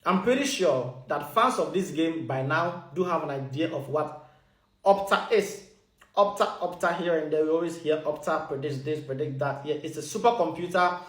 I'm pretty sure that fans of this game by now do have an idea of what Opta is. Opta here and there. We always hear Opta predicts this, predict that. Yeah, it's a supercomputer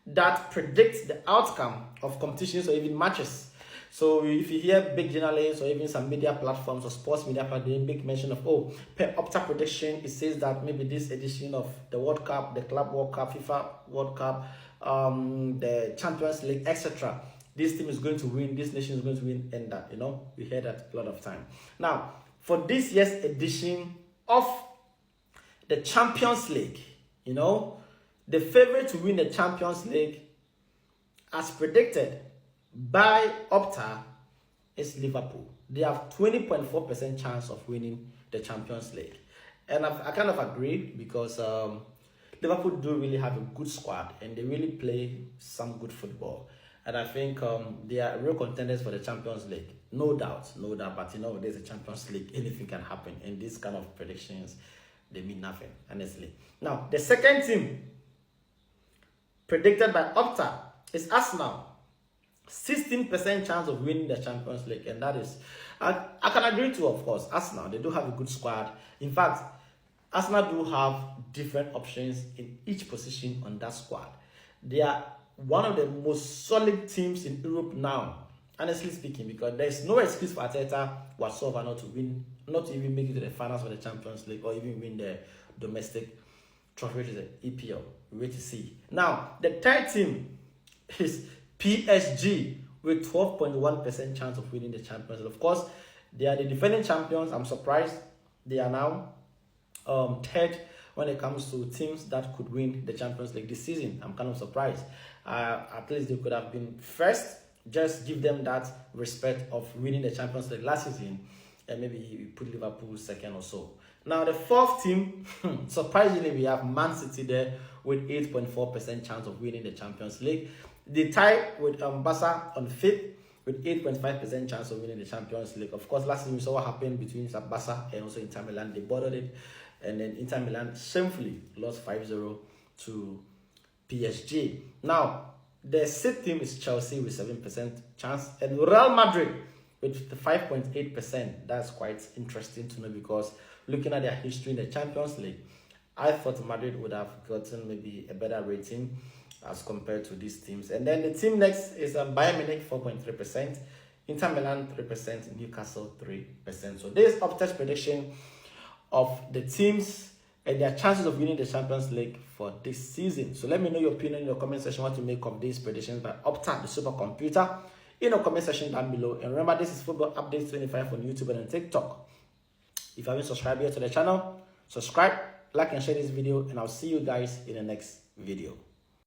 that predicts the outcome of competitions or even matches. So if you hear big journalists or even some media platforms or sports media platforms, they make mention of, oh, per Opta prediction, it says that maybe this edition of the World Cup, the Club World Cup, FIFA World Cup, the Champions League, etc., this team is going to win, this nation is going to win, and that, we hear that a lot of time. Now, for this year's edition of the Champions League, the favorite to win the Champions League, as predicted by Opta, is Liverpool. They have 20.4% chance of winning the Champions League. And I kind of agree because Liverpool do really have a good squad and they really play some good football. And I think they are real contenders for the Champions League. No doubt. But there's a Champions League, anything can happen. And these kind of predictions, they mean nothing, honestly. Now, the second team predicted by Opta is Arsenal. 16% chance of winning the Champions League, and that is, I can agree to, of course, Arsenal. They do have a good squad. In fact, Arsenal do have different options in each position on that squad. They are one of the most solid teams in Europe now, honestly speaking, because there is no excuse for Arteta whatsoever not to even make it to the finals of the Champions League or even win the domestic trophy, which is the EPL. We wait to see. Now, the third team is PSG with 12.1% chance of winning the Champions League. Of course, they are the defending champions. I'm surprised they are now third when it comes to teams that could win the Champions League this season. I'm kind of surprised. At least they could have been first. Just give them that respect of winning the Champions League last season, and maybe you put Liverpool second or so. Now, the fourth team, surprisingly, we have Man City there with 8.4% chance of winning the Champions League. They tie with Barca on fifth with 8.5% chance of winning the Champions League. Of course, last season we saw what happened between Barca and also Inter Milan. They bordered it, and then Inter Milan shamefully lost 5-0 to PSG. Now, the sixth team is Chelsea with 7% chance, and Real Madrid with 5.8%. That's quite interesting to know because looking at their history in the Champions League, I thought Madrid would have gotten maybe a better rating as compared to these teams. And then the team next is Bayern Munich, 4.3%, Inter Milan, 3%, Newcastle, 3%. So this is Opta's prediction of the teams and their chances of winning the Champions League for this season. So let me know your opinion in the comment section, what to make of these predictions by Opta, the supercomputer, in the comment section down below. And remember, this is Football Updates 25 on YouTube and on TikTok. If you haven't subscribed yet to the channel, subscribe, like and share this video, and I'll see you guys in the next video.